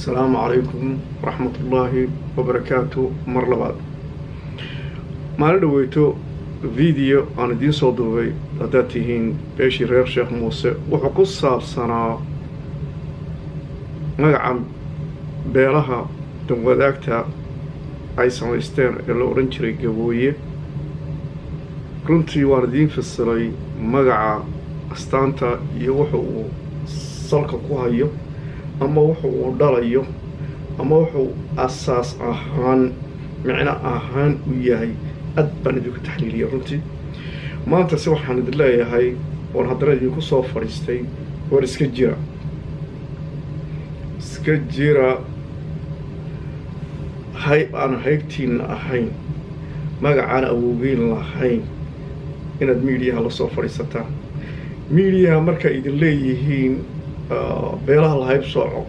السلام عليكم ورحمة الله وبركاته مرلبات ما ندويتو فيديو أنا دين صدوي لداتهين بيشي رير شيخ موسى وحقص صار سنة مقعم بيرها دم وذاكتا أي سميستين اللي أورنجري قبوية runtii waan idiin fasiray magaca astaanta iyo wuxuu uu salka ku hayo ama wuxuu uu dhalayo ama wuxuu asaas ahaan micno ahaan u yahay aad baan idinku taxliiliyay runtii maanta si waxaan idin leeyahay oon haddana idinku soo fadhiistay war iska jira hayb aan haybtiinna ahayn magacaan awoogeyn lahayn inaad miidiyaha la soo fadhiisataan miidiyaha marka idin leeyihiin beelaha la hayb sooco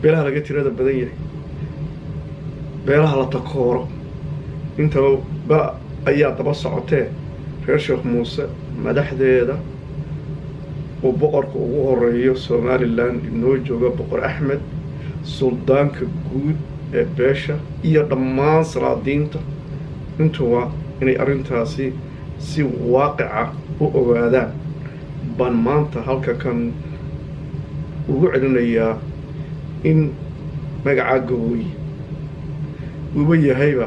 beelaha laga tirada badan yahay beelaha la takooro intaba ayaa daba socotee reer sheekh muuse madaxdeeda uu boqorka ugu horeeyo somalilan inoo jooga boqor axmed suldaanka guud ee beesha iyo dhammaan salaadiinta intuba inay arrintaasi si waaqica u ogaadaan baan maanta halka kan ugu celinayaa in magacaa gabooye uba yahayba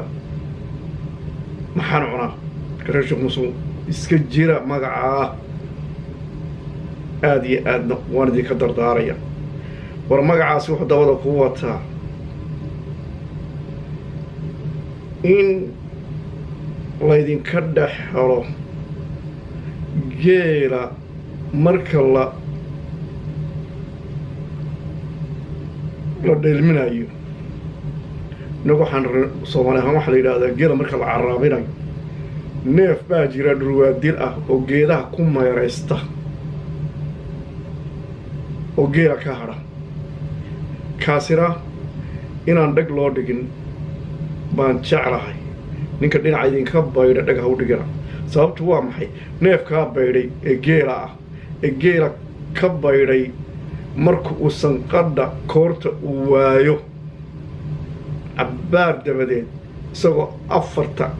maxaan cunaa marka reer sheekh muuse iska jira magacaa aada iyo aadna waan idinka dardaaraya war magacaasi wuxuu dabada ku wataa in laydinka dhex helo geela marka la dheelminayo inagu waxaan soomaali ahaan waxaa la yidhahdaa geela marka la caraabinayo neef baa jira dhurwaadil ah oo geedaha ku meeraysta oo geela ka hadha kaasina inaan dheg loo dhigin baan jeclahay ninka dhinaca idinka baydha dheg ha u dhigana sababtu waa maxay neefkaa baydhay ee geela ah ee geela ka baydhay marka uu sanqadha koorta uu waayo cabbaar dabadeed isagoo afarta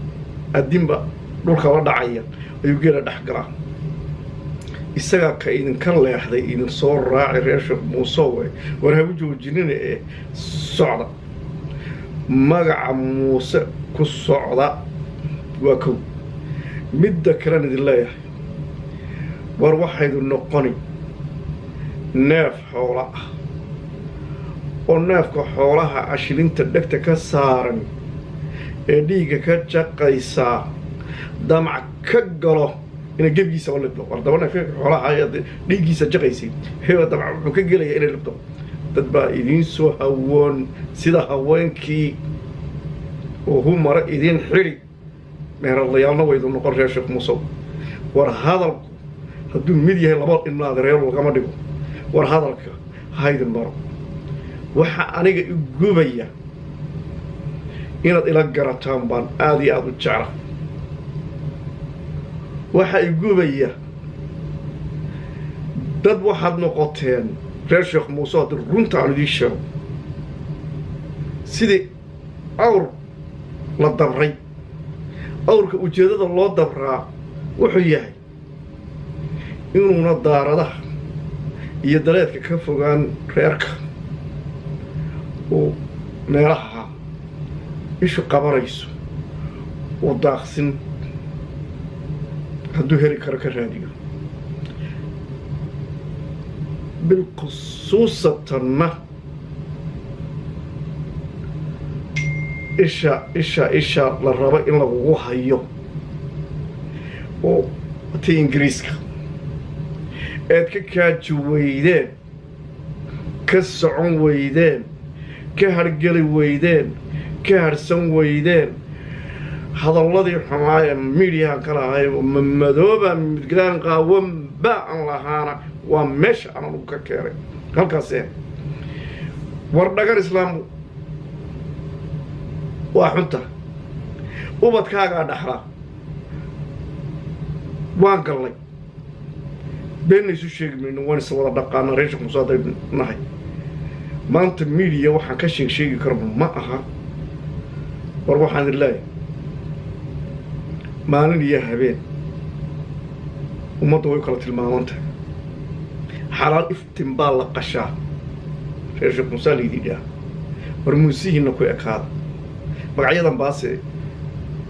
addinba dhulka la dhacaya ayuu geela dhex galaa isagaa ka idinka leexday idin soo raaci reer sheekh muusewe war habu joojinina ee socda magaca muuse ku socda waa kow midda kalena idin leeyahay war waxaydu noqoni neef xoola ah oo neefka xoolaha cashilinta dhegta ka saaran ee dhiigga ka jaqaysaa damac ka galo inay gebgiisaba libdo war daba neefka xoolaha ayaad dhiiggiisa jaqaysay heeba damac wuxuu ka gelayaa inay libdo dad baa idiin soo hawoon sida haweenkii oo hu mara idiin xidhi meheradlayaalna waydu noqon reer sheekh muuse war hadalku hadduu mid yahay laba dhinaad reer lagama dhigo war hadalka haydin maro waxaa aniga i gubaya inaad ila garataan baan aada iyo aada u jecla waxaa i gubaya dad waxaad noqoteen reer sheekh muuse haddii runta aan idiin sheego sidii awr la dabray awrka ujeeddada loo dabraa wuxuu yahay inuuna daaradaha iyo daleedka ka fogaan reerka uu meelaha ishu qabanayso uu daaqsin hadduu heli karo ka raadiyo bilkhusuusatanna isha la rabo in lagugu hayo oo ti ingiriiska eed ka kaaji weydeen ka socon weydeen ka hargeli weydeen ka harsan weydeen hadalladii xumaa ee miidiyaha ka lahay madooba midgaan qaawanba aan lahaana waa meesha aan anugu ka keenay halkaasee war dhagar islaamu waa xunta ubadkaagaa dhaxla waan gallay beenna isu sheegi mayno waan is wada dhaqaana reer sheekh muuse hadday nahay maanta media waxaan ka sheegi karno ma aha war waxaan ilaahay maalin iyo habeen ummadda way kala tilmaamantay xalaal iftiin baa la qashaa reer Sheekh Muuse liidhiya war muusihiina ku ekaada magacyadan baase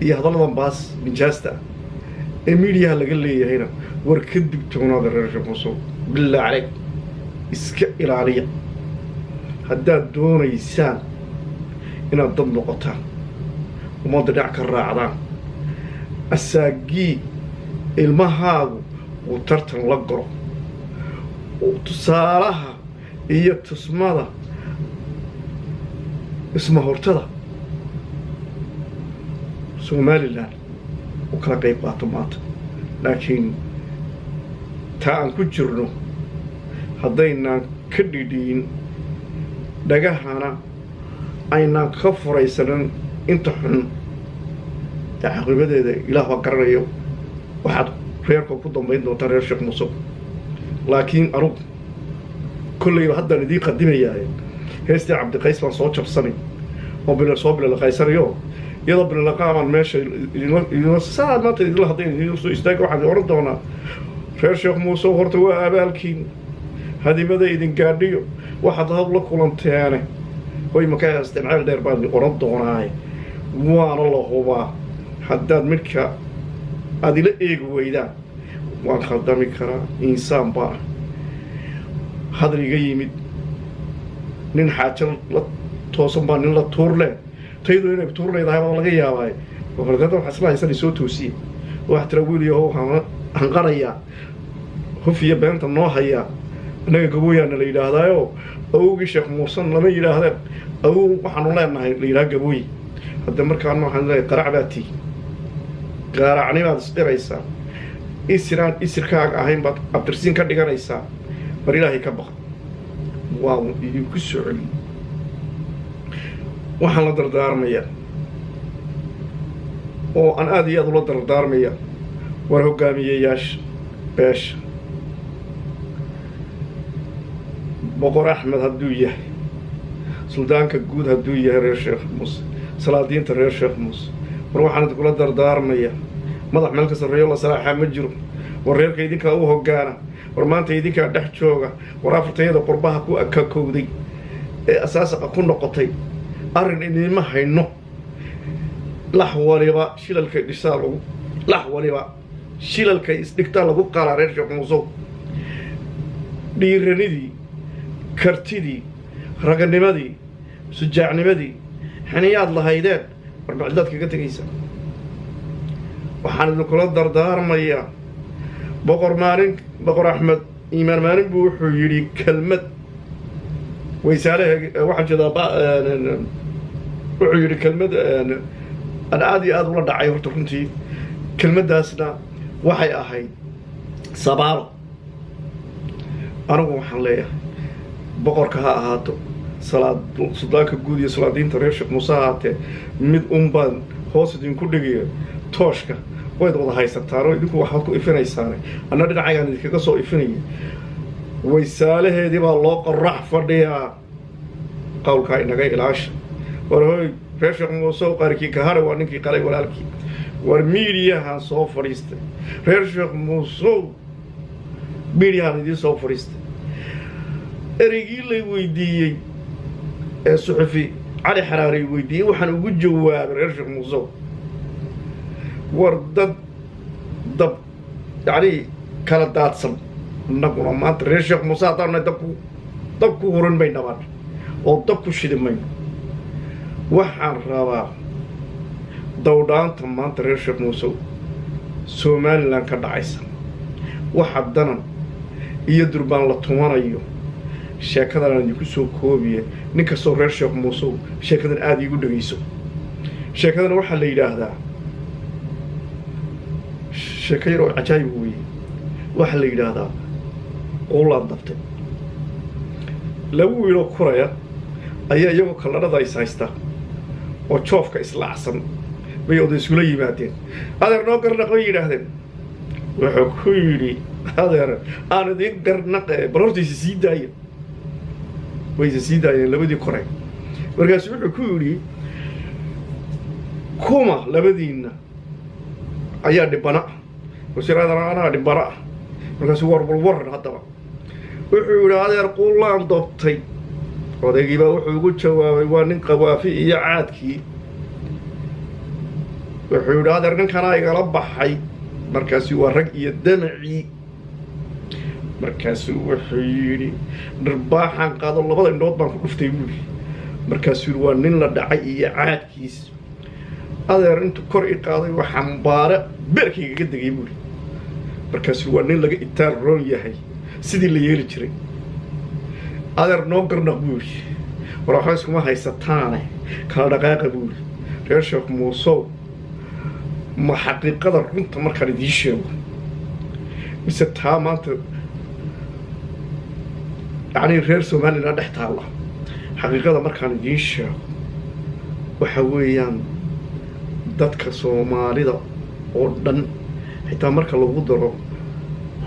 iyo hadalladan baas nijaasta ee media laga leeyahayna war ka digtoonaada reer Sheekh Muuse bilaa calayk iska ilaaliya haddaad doonaysaan inaad dad noqotaan ummadda dhinac ka raacdaan asaagii ilmahaagu uu tartan la galo tusaalaha iyo tusmada isma hortada Somaliland u kala qayb qaato maanta laakiin taa aan ku jirno haddaynaan ka dhidhiin dhagahana aynaan ka furaysanin inta xun caqibadeeda ilaah waa garanayo waxaad reerka ku dambayn doontaa reer Sheekh Muuse laakiin anugu kollayba haddaan idiin qadimayaa heestii Cabdiqays baan soo jabsanay oo bila qaysanayo iyadoo bila qaaban meesha idinoo saad maanta idinla hadday idin soo istaag waxaan oran doonaa reer Sheekh Muuse horta waa abaalkiin hadimada idin gaadhiyo waxaad hadla kulanteene way ma ka isticmaal dheer baan oran doonaa waana la hubaa haddaad midka aad ila eegi weydaan waan khaldami karaa insaan baa hadriga yimid nin xaajo la toosan baa nin la tuur leh taydu inay tuur leedahay baa laga yaabaa waqtiga waxa isla haysan soo toosiye wax tira wiiliyo hanqaraya hufiya beenta noo haya anaga gabooyana la yiraahdayo awgi Sheekh Muuse lama yiraahdeen aw waxaan u leenahay la yiraahdo gabooy hadda markaan waxaan leeyahay qaracbaati qaaracni baad isdiraysaa isirkaaga ahayn baad abtirsiin ka dhiganaysaa bar Ilaahay ka baq waa idin ku socoli waxaan la dardaarmayaa oo aan aad iyo aad ula dardaarmaya war hogaamiyeyaasha beesha boqor Axmed hadduu yahay suldaanka guud hadduu yahay reer Sheekh Muuse salaadiinta reer Sheekh Muuse war waxaan kula dardaarmaya madax meel ka sarreeyo la salaaxa ma jiro war reerka idinka u hogaana war maanta idinka dhex jooga war afartayada qurbaha ku akakowday ee asaasaqa ku noqotay arrin idinma hayno lax waliba shilalka dhisaa lagu lax waliba shilalka isdhigtaa lagu qala reer Sheekh Muuse dhiiranidii kartidii raganimadii sujaacnimadii xaniyaad lahaydeen warbacdaad kaga tegaysa waxaan idinkula dardaarmayaa boqor Axmed iimaan maalin buu wuxuu yidhi kelmad waysaale waxaa jeedaa wuxuu yidhi kelmad aan aad iyo aad ula dhacay horta runtii kelmaddaasna waxay ahayd sabaalo anigu waxaan leeyahay boqorka ha ahaato suldaanka guud iyo salaadiinta reer Sheekh Muuse haatee mid baan hoos idinku dhigayo tooshka wayd wada haysataan oo idinku waxaad ku ifinaysaan anna dhinacaygaan idinkaga soo ifinaya waysaalaheedii baa loo qorax fadhiyaa qowlkaa inaga ilaasha war hooy reer Sheekh Muuse qaarkii ka haray waa ninkii qalay walaalkii war miidiyahan soo fadhiistay reer Sheekh Muuse miidiyahan idin soo fadhiistay erigii lay weydiiyey ee suxufi cali xaraari weydiiyey waxaan ugu jawaabay reer Sheekh Muuse war dab yani kala daadsan annaguna maanta reer Sheekh Muuse haddaan dabku hurin bay nabaan oo dabku shidi mayno waxaan rabaa dawdhaanta maanta reer Sheekh Muuse Somaliland ka dhacaysa waxa danan iyo durbaan la tumanayo sheekadan aan idinku soo koobiye nin kastoo reer Sheekh Muuse sheekadan aad iigu dhagayso sheekadan waxaa la yidhaahdaa sheeko yar oo cajaayib weeye waxaa la yidhaahdaa quulaan dabtay laba wiiloo kuraya ayaa iyagoo kalladhada is haysta oo joofka islaacsan bay oday isula yimaadeen adeer noo garnaq bay yidhaahdeen wuxuu ku yidhi adeer aan idiin garnaqe bal hortiisa sii daaya wayse sii daayeen labadii kore markaas wuxuu ku yidhi kuma labadiinna ayaa dhibana wasiiradan anaa dhibana markaasuu warwaran haddaba wuxuu yidhi adeer quullaan dobtay odaygii baa wuxuu ugu jawaabay waa nin qawaafi iyo caadkii wuxuu yidhi adeer ninkanaa igala baxay markaasuu waa rag iyo damacii markaasuu wuxuu yidhi dharbaaxaan qaado labada indhood baan ku dhuftay buuri markaasuu yidhi waa nin la dhacay iyo caadkiis adeer intuu kor i qaaday waa xambaare beerkaygaga degay buuri markaasuu waa nin laga itaal roon yahay sidii la yeeli jiray adeer noo garnaq buuri war waxba iskuma haysataane kala dhaqaaqa buuri reer sheekh muusow ma xaqiiqada runta markaan idiin sheego mise taa maanta yacni reer somalilan dhex taalla xaqiiqada markaan idiin sheego waxa weeyaan dadka soomaalida oo dhan xitaa marka lagu daro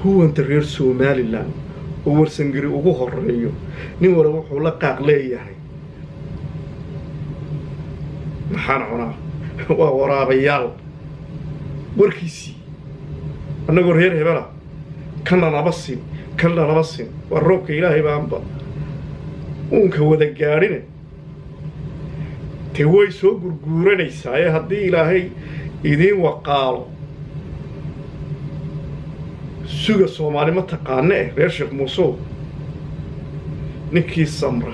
huwanta reer somalilan oo warsangari ugu horeeyo nin wala wuxuu la qaaq leeyahay maxaan cunaa waa waraabayaal warkiisii annagoo reer hebela kana laba sin kana laba sin waa roobka ilaahay baanba uunka wada gaadhine te way soo gurguuranaysaa ee haddii ilaahay idiin waqaalo suga soomaali ma taqaane reer sheekh muusow ninkii samra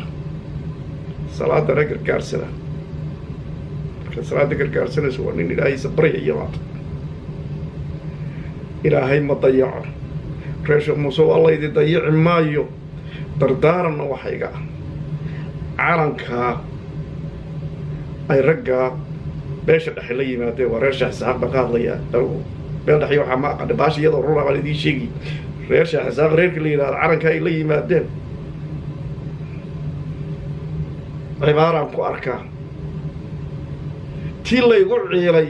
salaadana gargaarsana markaad salaada gargaarsanayso waa nin ilaahaysa baryaya maanta ilaahay ma dayaco reer sheekh muusow alla idin dayici maayo dardaaranna waxayga ah calankaa ay raggaa beesha dhexe la yimaadeen waa reer sheekh saxaaq baan ka hadlayaa beel dhexyo waxaa ma aqaana baashi iyadoo runa baan idiin sheegi reer sheekh saxaaq reerka la yidhahdo calankaa ay la yimaadeen cibaaraan ku arkaa tii laygu ciilay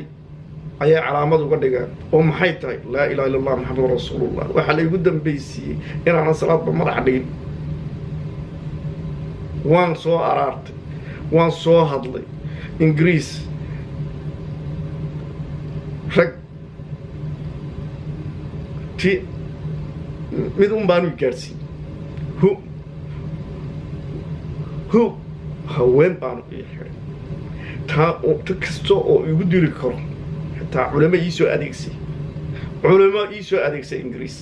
ayay calaamad uga dhigeen oo maxay tahay laa ilaha illa allah maxamed rasuulullah waxaa laygu dambaysiiyey inaanan salaadba madaxa dhigin waan soo araartay waan soo hadlay ingiriis rag ti mid un baanu gaadhsiin hu haween baanu ii xiray taa kasta oo igu diri karo xitaa culamo iisoo adeegsay ingiriis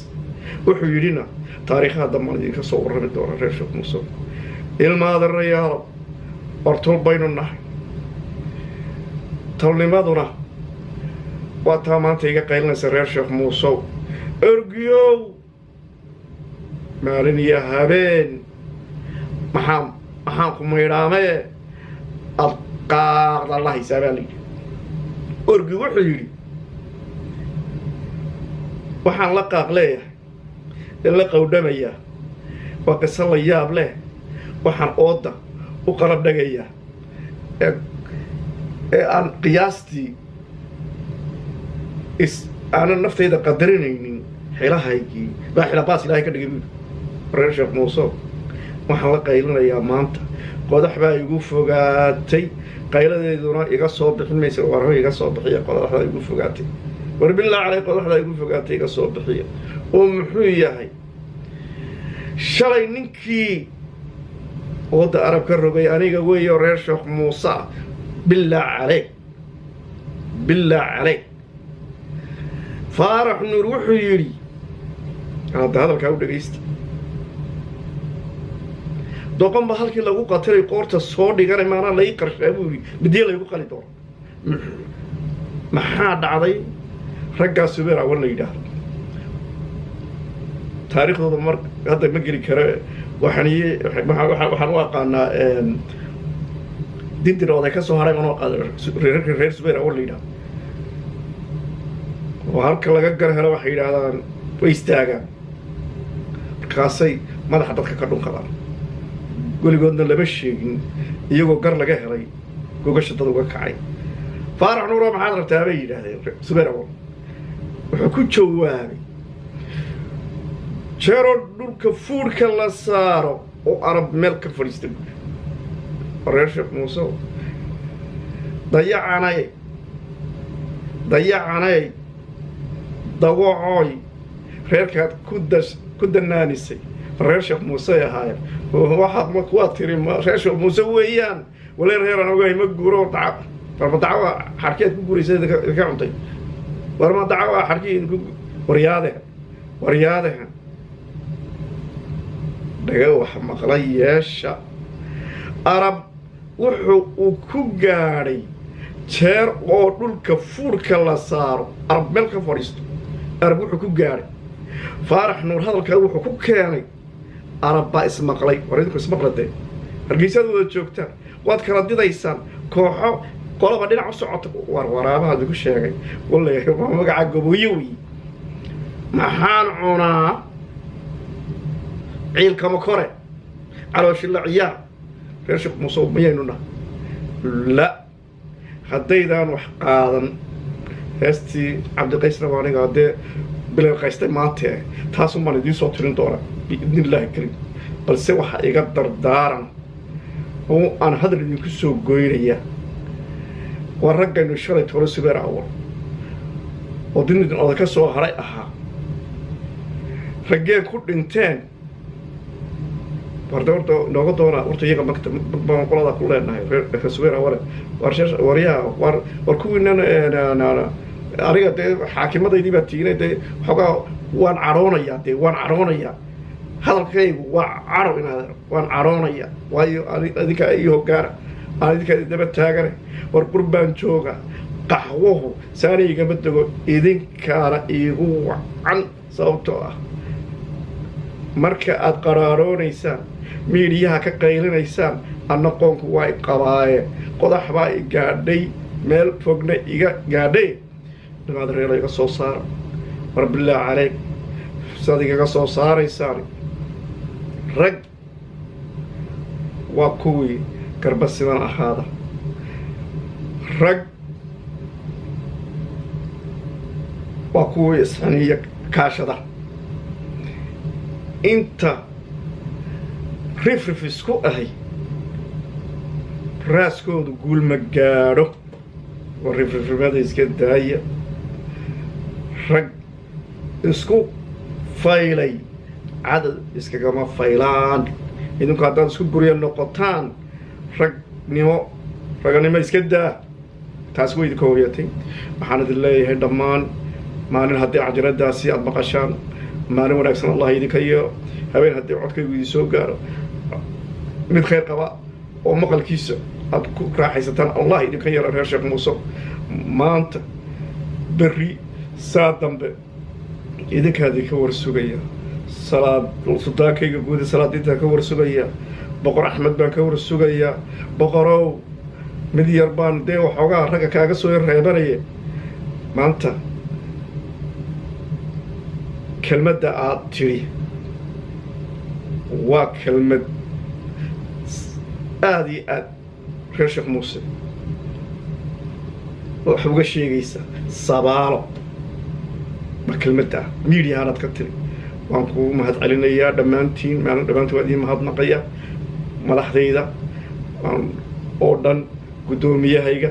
wuxuu yidhina taariikhaha dambaan idinka soo warrami doona reer sheekh muusow ilmaadarayaalo ortol baynu nahay tolnimaduna waa taa maanta iga qaylinaysa reer sheekh muusow ergiyow maalin iyo habeen maxaan ku maydhaamee ad qaaqda la haysaa baa layidhi orgi wuxuu yidhi waxaan la qaaq leeyahay ee la qawdhamayaa waa qiso la yaab leh waxaan ooda u qalab dhagayaa ee aan qiyaastii aanan naftayda qadarinaynin xilahaygii baa xilabaas ilaahay ka dhigay buuli reer sheekh muusow waxaan la qaylinayaa maanta qodax baa igu fogaatay qayladeeduna iga soo bixin maysa warro iga soo bixiya qodaxdaa igu fogaatay war bilaa calay qodaxdaa igu fogaatay iga soo bixiya oo muxuu yahay shalay ninkii wadda arab ka rogay aniga weeyo reer sheekh muuse bilaa caley faarax nuur wuxuu yidhi hadda hadalkaa u dhegaysta doqon ba halkii lagu qatilay qoorta soo dhiganay maanaa lai qarshaa buu yidhi midiya laygu qali doono maxaa dhacday raggaa subeer awan la yidhaahdo taariikhdooda mar hadda ma geli karo waxaan u aqaanaa dindina oday ka soo haray baan u aqaana reer subeer awan la yidhahdo oo halka laga gar helo waxay yidhaahdaan way istaagaan markaasay madaxa dadka ka dhunkadaan weligoodna lama sheegin iyagoo gar laga helay gogasha dad uga kacay faarax nuuro maxaad rabtaa bay yidhaahdeen subeer awan wuxuu ku jawaabay jeeroo dhulka fuudhka la saaro oo arab meel ka fadhiistay reer sheekh muuse dayacanay dawacooy reerkaad ku danaanisay reer sheekh muuse ahaayeen waxaad ma kuwaad tiri reer sheekh muuse weeyaan wala reeran ogahay ma guuro dacwa xarkeed ku guuraysay ka cuntay warma dacwa xarkeed ku waryaade dhaga wax maqlay yeesha arab wuxuu ku gaadhay jeer oo dhulka fuurka la saaro arab meel ka fadhiisto arab wuxuu ku gaadhay faarax nuur hadalkaa wuxuu ku keenay arab baa ismaqlay war idinku ismaqladee hargeysaad wada joogtaan waad kala didaysaan kooxo qolaba dhinac u socota warwaraabaha lagu sheegay wallahi waa magaca gabooye wey maxaan cunaa ciilkama kore calooshila ciyaar reer sheekh muuse mayaynuna la haddaydaan wax qaadan heestii cabdiqaysna waa aniga haddee bilal qaystay maantee taasun baan idiin soo tirin doona biidnillaahi karim balse waxa iga dardaaran oo aan hadal idinku soo goynaya waa raggaynu shalay tolo subeer awal oo dinidin oda ka soo haray ahaa raggeen ku dhinteen warda horta nooga doonaa horta iyaga magta baan qolada ku leenahay reer subeer awale war kuwiinan aniga dee xaakimadaydi baa tiinay dee waxoogaa waan cadhoonayaa hadalkaygu waa cadho inaad waan cadhoonaya waayo adinka iyo hogaana aan idinka daba taagane war burbaan jooga qaxwahu saana igama dego idinkaana iigu wacan sababtoo ah marka aad qaraaronaysaan miidiyaha ka qaylinaysaan anna qoonku waa i qabaaye qodax baa i gaadhay meel fogna iga gaadhay dhimaad reelo iga soo saara war billaah caleyk saad igaga soo saaraysaan rag waa kuwii garba sidan ahaada rag waa kuwii isxaniya kaashada inta rifrif isku ahay raaskoodu guul ma gaadho oo rifrifnimada iska daaya rag isku faylay cadad iskagama faylaan idinku haddaad isku gurya noqotaan raganimo iska daa taas way idinka hoyatay waxaan idin leeyahay dhammaan maalin haddii cajaladaasi aad maqashaan maalin wanaagsan allah idinka yeelo habeen haddii codkaygu idin soo gaaro mid khayr qaba oo maqalkiisa aad ku raaxaysataan allah idinka yeelo reer sheekh muuse maanta berri saa dambe idinkaadii ka warsugaya sultaankayga guuda salaadiintaan ka warsugaya boqor axmed baan ka warsugayaa boqorow mid yar baan dee waxoogaa ragga kaaga soo reebanaya maanta kelmadda aad tidhi waa kelmad aada iyo aad reer sheekh muuse wax uga sheegaysa sabaalo ma kelmadda ah miidiyahaanaad ka tiri waan kuu mahad celinayaa dhammaantiin dhammaantiin waa idiin mahadnaqaya madaxdayda oo dhan guddoomiyahayga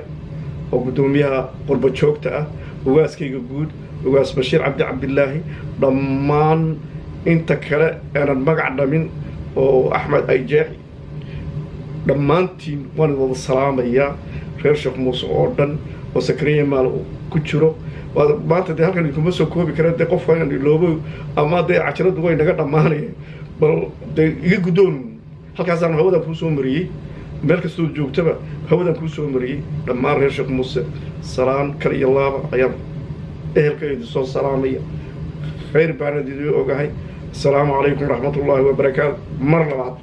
oo guddoomiyaha qurba joogta ah ugaaskayga guud ugaas bashiir cabdillaahi dhammaan inta kale aanan magac dhamin oo axmed ayjeexi dhammaantiin waan wada salaamayaa reer sheekh muuse oo dhan oo sakariya maal ku jiro maanta dee halkan idinkuma soo koobi kara dee qofka inaan iloobo ama dee cajaladu way naga dhammaanayeen bal dee iga guddoon halkaasaan hawadan kuu soo mariyey meel kastoo joogtaba hawadan kuu soo mariyey dhammaan reer sheekh muuse salaan kal iyo laaba ayaan ehelka idin soo salaamaya khayr baana idin ogahay asalaamu calaykum waraxmatullaahi wabarakaatu mar labaad